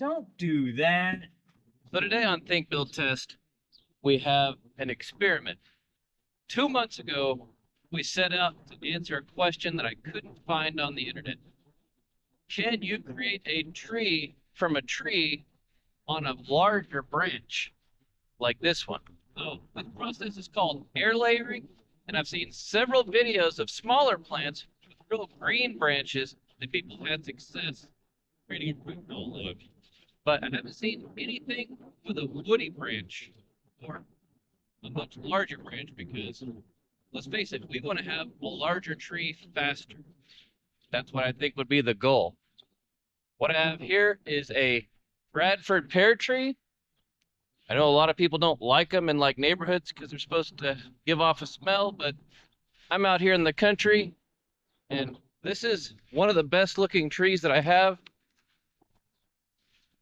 Don't do that. So today on Think Build Test, we have an experiment. 2 months ago, we set out to answer a question that I couldn't find on the internet. Can you create a tree from a tree on a larger branch like this one? So this process is called air layering, and I've seen several videos of smaller plants with real green branches that people had success creating a fruit bowl of. But I haven't seen anything with a woody branch or a much larger branch because, let's face it, we want to have a larger tree faster. That's what I think would be the goal. What I have here is a Bradford pear tree. I know a lot of people don't like them in like neighborhoods because they're supposed to give off a smell, but I'm out here in the country and this is one of the best looking trees that I have.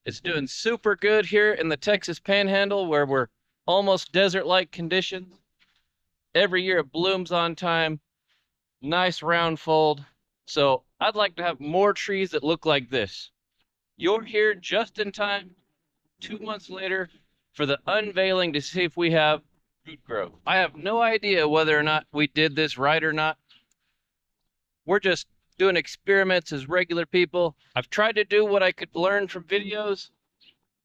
It's doing super good here in the Texas Panhandle where we're almost desert-like conditions. Every year it blooms on time, nice round fold. So I'd like to have more trees that look like this. You're here just in time, 2 months later, for the unveiling to see if we have root growth. I have no idea whether or not we did this right or not. We're just doing experiments as regular people. I've tried to do what I could learn from videos,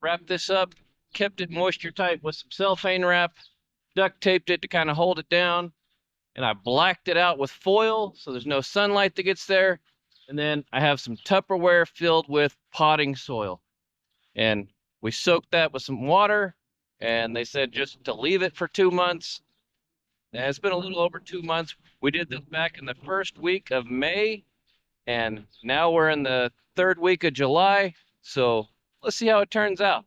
wrap this up, kept it moisture tight with some cellophane wrap, duct taped it to kind of hold it down, and I blacked it out with foil so there's no sunlight that gets there. And then I have some Tupperware filled with potting soil. And we soaked that with some water, and they said just to leave it for 2 months. And it's been a little over 2 months. We did this back in the first week of May, and now we're in the third week of July. So let's see how it turns out.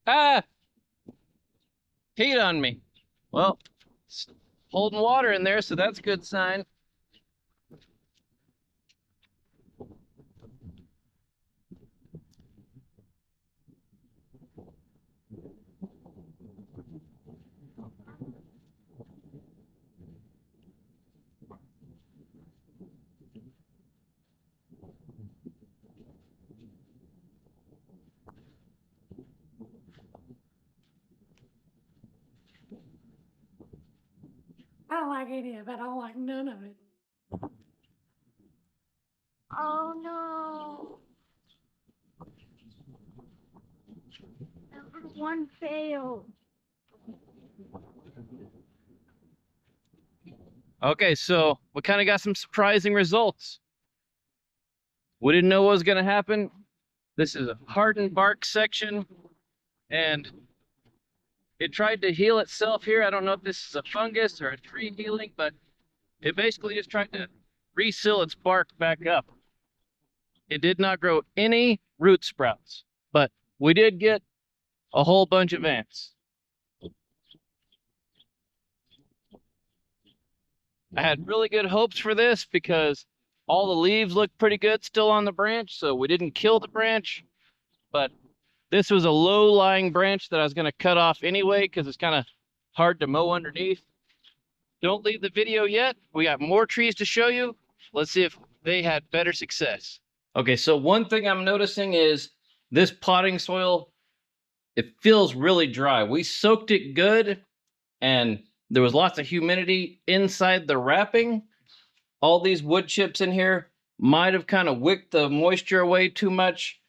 Ah! Heat on me. Well, it's holding water in there, so that's a good sign. I don't like any of it. I don't like none of it. Oh no. One failed. Okay, so we kind of got some surprising results. We didn't know what was going to happen. This is a hardened bark section, and it tried to heal itself here. I don't know if this is a fungus or a tree healing, but it basically just tried to reseal its bark back up. It did not grow any root sprouts, but we did get a whole bunch of ants. I had really good hopes for this because all the leaves look pretty good still on the branch, so we didn't kill the branch, but this was a low-lying branch that I was going to cut off anyway because it's kind of hard to mow underneath. Don't leave the video yet. We got more trees to show you. Let's see if they had better success. Okay, so one thing I'm noticing is this potting soil, it feels really dry. We soaked it good, and there was lots of humidity inside the wrapping. All these wood chips in here might have kind of wicked the moisture away too much.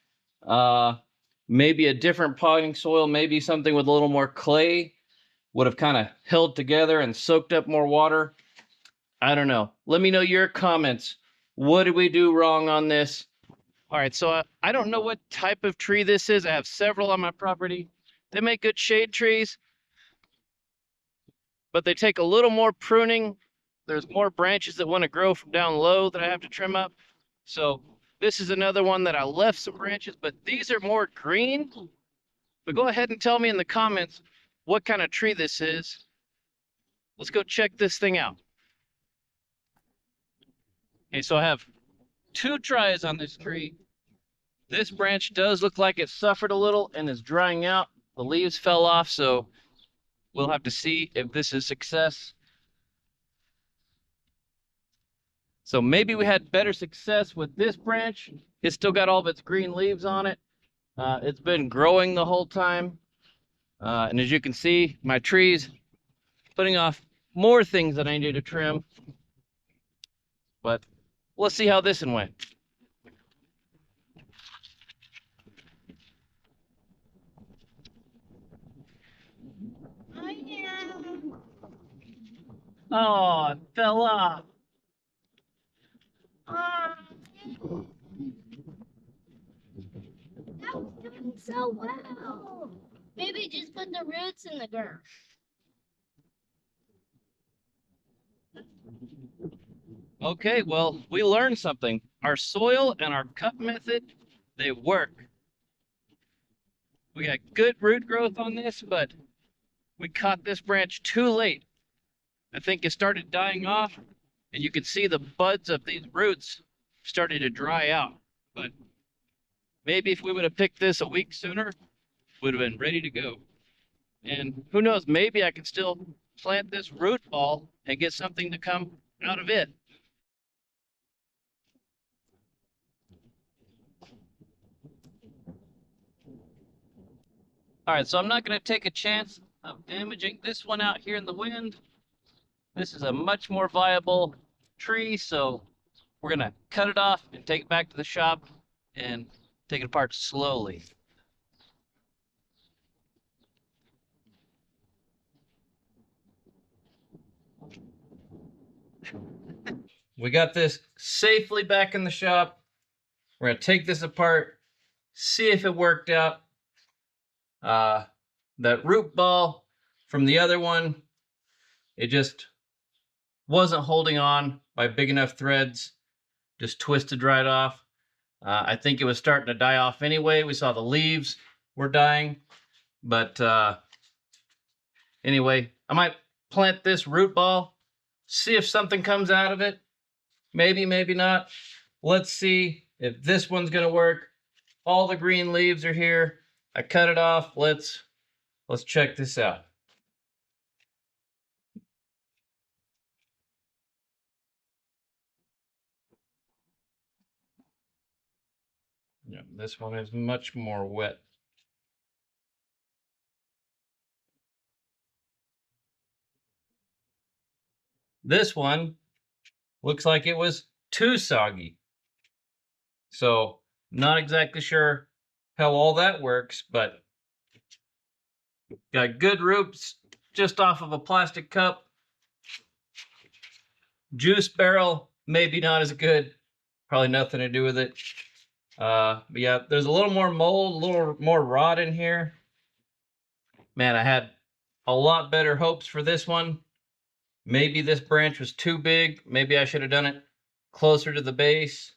Maybe a different potting soil, maybe something with a little more clay would have kind of held together and soaked up more water. I don't know. Let me know your comments. What did we do wrong on this? All right, so I don't know what type of tree this is. I have several on my property. They make good shade trees, but they take a little more pruning. There's more branches that want to grow from down low that I have to trim up. So this is another one that I left some branches, but these are more green. But go ahead and tell me in the comments what kind of tree this is. Let's go check this thing out. Okay, so I have 2 tries on this tree. This branch does look like it suffered a little and is drying out. The leaves fell off, so we'll have to see if this is success. So maybe we had better success with this branch. It's still got all of its green leaves on it. It's been growing the whole time. And as you can see, my tree's putting off more things that I need to trim. But let's see how this one went. Oh, it fell off. That was doing so well. Maybe just put the roots in the ground. Okay, well, we learned something. Our soil and our cut method, they work. We got good root growth on this, but we caught this branch too late. I think it started dying off, and you could see the buds of these roots starting to dry out. But maybe if we would have picked this a week sooner, would have been ready to go. And who knows, maybe I can still plant this root ball and get something to come out of it. All right, so I'm not going to take a chance of damaging this one out here in the wind. This is a much more viable tree, so we're going to cut it off and take it back to the shop and take it apart slowly. We got this safely back in the shop. We're going to take this apart, see if it worked out. That root ball from the other one, it just wasn't holding on by big enough threads, just twisted right off. I think it was starting to die off anyway. We saw the leaves were dying, but anyway, I might plant this root ball, see if something comes out of it. Maybe, maybe not. Let's see if this one's gonna work. All the green leaves are here. I cut it off. Let's check this out. Yeah, this one is much more wet. This one looks like it was too soggy. So not exactly sure how all that works, but got good roots just off of a plastic cup. Juice barrel, maybe not as good. Probably nothing to do with it. But yeah, there's a little more mold, a little more rot in here. Man, I had a lot better hopes for this one. Maybe this branch was too big. Maybe I should have done it closer to the base.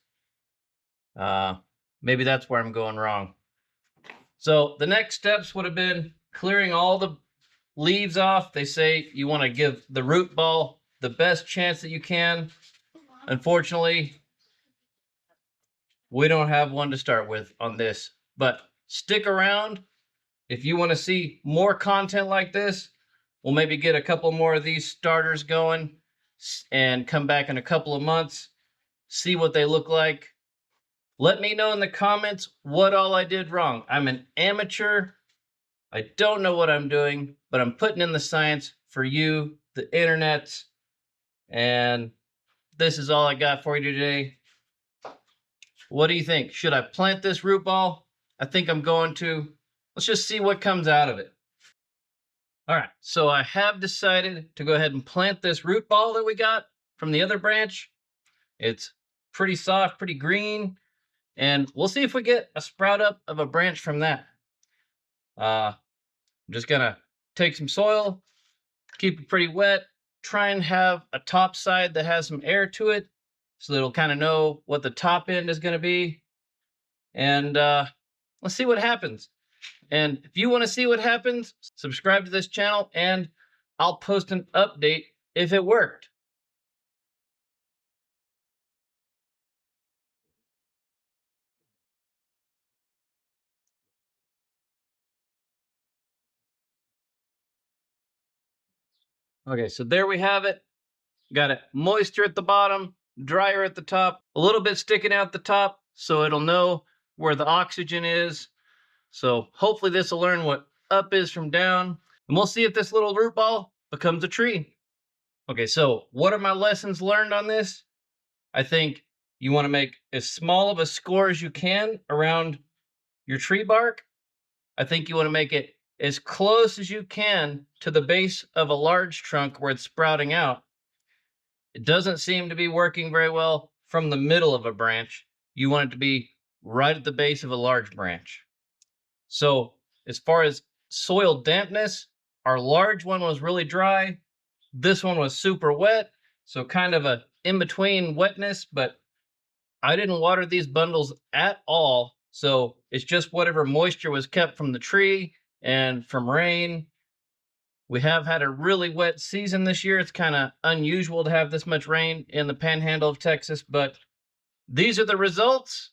Maybe that's where I'm going wrong. So the next steps would have been clearing all the leaves off. They say you want to give the root ball the best chance that you can. Unfortunately, we don't have one to start with on this, but stick around. If you want to see more content like this, we'll maybe get a couple more of these starters going and come back in a couple of months, see what they look like. Let me know in the comments what all I did wrong. I'm an amateur. I don't know what I'm doing, but I'm putting in the science for you, the internet, and this is all I got for you today. What do you think? Should I plant this root ball? I think I'm going to. Let's just see what comes out of it. All right, so I have decided to go ahead and plant this root ball that we got from the other branch. It's pretty soft, pretty green, and we'll see if we get a sprout up of a branch from that. I'm just gonna take some soil, keep it pretty wet, try and have a top side that has some air to it so that it'll kind of know what the top end is gonna be. And let's see what happens. And if you want to see what happens, subscribe to this channel and I'll post an update if it worked. Okay, so there we have it. Got it moisture at the bottom, drier at the top, a little bit sticking out the top, so it'll know where the oxygen is. So hopefully this will learn what up is from down, and we'll see if this little root ball becomes a tree. Okay, so what are my lessons learned on this? I think you want to make as small of a score as you can around your tree bark. I think you want to make it as close as you can to the base of a large trunk where it's sprouting out. It doesn't seem to be working very well from the middle of a branch. You want it to be right at the base of a large branch. So as far as soil dampness, our large one was really dry. This one was super wet, so kind of a in-between wetness, but I didn't water these bundles at all. So it's just whatever moisture was kept from the tree and from rain. We have had a really wet season this year. It's kind of unusual to have this much rain in the panhandle of Texas, but these are the results.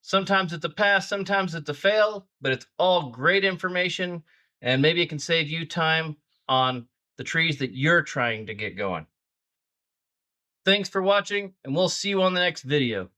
Sometimes it's a pass, sometimes it's a fail, but it's all great information, and maybe it can save you time on the trees that you're trying to get going. Thanks for watching, and we'll see you on the next video.